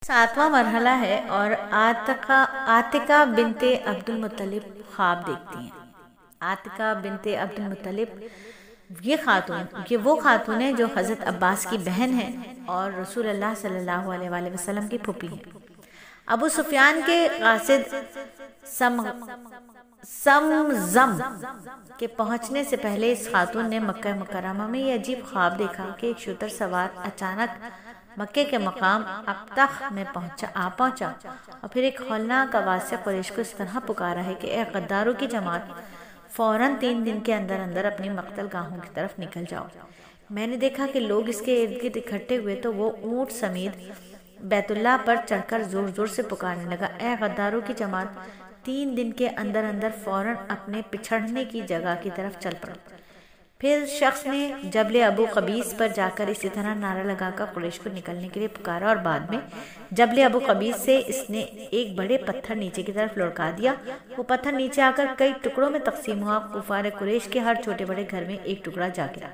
7واں مرحلہ ہے اور عاتقہ بنت عبد المطلب خواب دیکھتی ہیں۔ عاتقہ بنت عبد المطلب یہ وہ خاتون ہے جو حضرت عباس کی بہن ہے اور رسول اللہ صلی اللہ علیہ وآلہ وسلم کی پھوپھی ہے۔ ابو سفیان کے قاصد سمزم کے پہنچنے سے پہلے اس خاتون نے مکہ مکرمہ میں یہ عجیب خواب دیکھا کہ ایک شتر سوار اچانک مکے کے مقام ابتخ میں پہنچا اور پھر ایک ہولناک آواز سے قریش کو اس طرح پکارا ہے کہ اے غداروں کی جماعت، فوراً 3 دن کے اندر اندر اپنی مقتل گاہوں کی طرف نکل جاؤ۔ میں نے دیکھا کہ لوگ اس کے ارد گرد اکٹھے ہوئے تو وہ اونٹ سمیت بیت اللہ پر چڑھ کر زور زور سے پکارنے لگا، اے غداروں کی جماعت، 3 دن کے اندر اندر فوراً اپنے پچھڑنے کی جگہ کی طرف چل پڑو۔ پھر شخص نے جبل ابو قبیس پر جا کر اسی طرح نعرہ لگا کر قریش کو نکلنے کے لیے پکارا اور بعد میں جبل ابو قبیس سے اس نے ایک بڑے پتھر نیچے کی طرف لڑکا دیا۔ وہ پتھر نیچے آ کر کئی ٹکڑوں میں تقسیم ہوا۔ کفار قریش کے ہر چھوٹے بڑے گھر میں ایک ٹکڑا جا گرا۔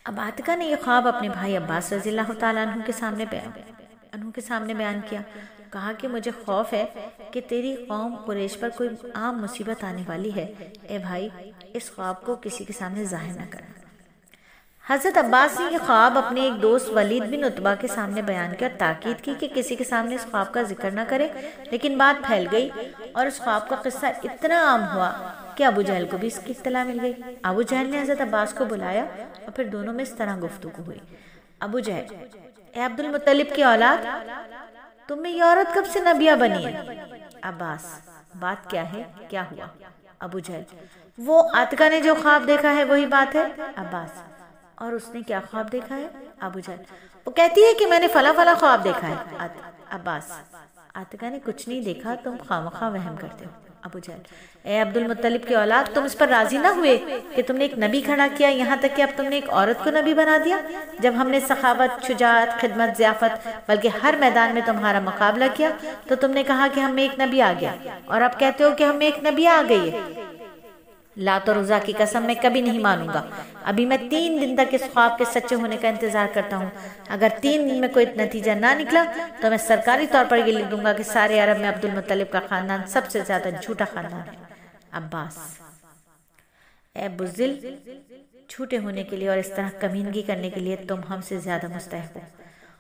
اب عاتقہ نے یہ خواب اپنے بھائی عباس رضی اللہ تعالیٰ عنہ کے سامنے بیان کیا۔ کہا کہ مجھے خوف ہے کہ تیری قوم قریش پر کوئی عام مصیبت آنے والی ہے۔ اے بھائی، اس خواب کو کسی کے سامنے ظاہر نہ کرنا۔ حضرت عباس نے یہ خواب اپنے ایک دوست ولید بن عتبہ کے سامنے بیان کیا اور تاکید کی کہ کسی کے سامنے اس خواب کا ذکر نہ کرے، لیکن بات پھیل گئی اور اس خواب کا قصہ اتنا عام ہوا کہ ابو جہل کو بھی اس کی اطلاع مل گئی۔ ابو جہل نے حضرت عباس کو بلایا اور پھر دونوں میں اس طرح گفتگو ہوئی۔ ابو جہل: اے عبد المطلب کی اولاد، تم میں یہ عورت کب سے نبیہ بنی ہے؟ عباس: بات کیا ہے، کیا ہوا؟ ابو جہل: وہ عاتقہ نے جو خواب دیکھا ہے وہی بات ہے۔ عباس: اور اس نے کیا خواب دیکھا ہے؟ ابو جہل: وہ کہتی ہے کہ میں نے فلاں فلاں خواب دیکھا ہے۔ عباس: عاتقہ نے کچھ نہیں دیکھا، تم خواہ وہم کرتے ہو۔ ابو جہل: اے عبد المطلب کی اولاد، تم اس پر راضی نہ ہوئے کہ تم نے ایک نبی کھڑا کیا، یہاں تک کہ اب تم نے ایک عورت کو نبی بنا دیا؟ جب ہم نے سخاوت، شجاعت، خدمت، ضیافت بلکہ ہر میدان میں تمہارا مقابلہ کیا تو تم نے کہا کہ ہم میں ایک نبی آ گیا، اور اب کہتے ہو کہ ہم میں ایک نبی آ گئی ہے۔ لات اور عزا کی قسم میں کبھی نہیں مانوں گا۔ ابھی میں 3 دن تک اس خواب کے سچے ہونے کا انتظار کرتا ہوں۔ اگر 3 دن میں کوئی نتیجہ نہ نکلا تو میں سرکاری طور پر یہ لکھ دوں گا کہ سارے عرب میں عبد المطلب کا خاندان سب سے زیادہ جھوٹا خاندان ہے۔ عباس: اے بزدل، جھوٹے ہونے کے لیے اور اس طرح کمینگی کرنے کے لیے تم ہم سے زیادہ مستحق ہو۔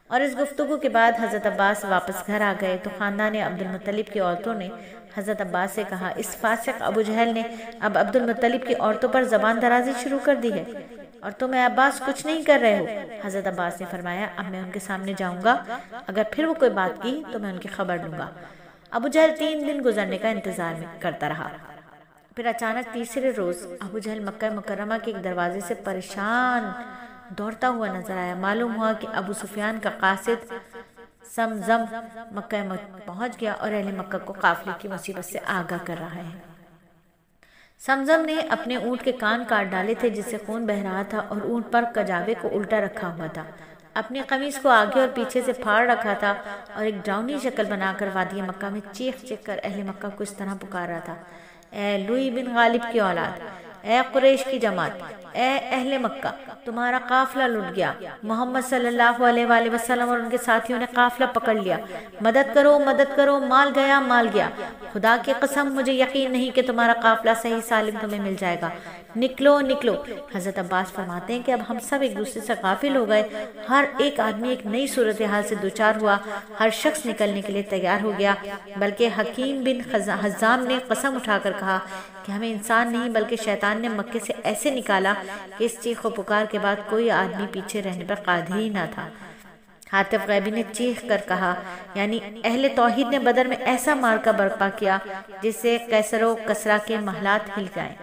اور اس گفتگو کے بعد حضرت عباس واپس گھر آ گئے تو خاندان عبد المطلب کی عورتوں نے حضرت عباس سے کہا، اس فاسق ابو جہل نے اب عبد المطلب کی عورتوں پر زبان درازی شروع کر دی ہے اور تم اے عباس کچھ نہیں کر رہے ہو۔ حضرت عباس نے فرمایا، اب میں ان کے سامنے جاؤں گا، اگر پھر وہ کوئی بات کی تو میں ان کی خبر لوں گا۔ ابو جہل 3 دن گزرنے کا انتظار کرتا رہا۔ پھر اچانک تیسرے روز ابو جہل مکہ مکرمہ کے ایک دروازے سے پریشان دوڑتا ہوا نظر آیا۔ معلوم ہوا کہ ابو سفیان کا قاصد سمزم مکہ میں پہنچ گیا اور اہل مکہ کو قافلے کی مصیبت سے آگاہ کر رہا ہے۔ سمزم نے اپنے اونٹ کے کان کاٹ ڈالے تھے جس سے خون بہ رہا تھا اور اونٹ پر کجاوے کو الٹا رکھا ہوا تھا۔ اپنی قمیص کو آگے اور پیچھے سے پھاڑ رکھا تھا اور ایک ڈراؤنی شکل بنا کر وادی مکہ میں چیخ چیخ کر اہل مکہ کو اس طرح پکار رہا تھا، اے لوئی بن غالب کی اولاد، اے قریش کی جماعت، اے اہل مکہ، تمہارا قافلہ لٹ گیا۔ محمد صلی اللہ علیہ وآلہ وسلم اور ان کے ساتھیوں نے قافلہ پکڑ لیا۔ مدد کرو، مدد کرو، مال گیا، مال گیا۔ خدا کی قسم مجھے یقین نہیں کہ تمہارا قافلہ صحیح سالم تمہیں مل جائے گا۔ نکلو نکلو۔ حضرت عباس فرماتے ہیں کہ اب ہم سب ایک دوسرے سے غافل ہو گئے، ہر ایک آدمی ایک نئی صورتحال سے دوچار ہوا، ہر شخص نکلنے کے لیے تیار ہو گیا، بلکہ حکیم بن حزام نے قسم اٹھا کر کہا کہ ہمیں انسان نہیں بلکہ شیطان نے مکے سے ایسے نکالا کہ اس چیخ و پکار کے بعد کوئی آدمی پیچھے رہنے پر قادر ہی نہ تھا۔ حاتب غیبی نے چیخ کر کہا، یعنی اہل توحید نے بدر میں ایسا مارکہ برپا کیا جس سے قیصر و کسریٰ کے محلات ہل جائیں۔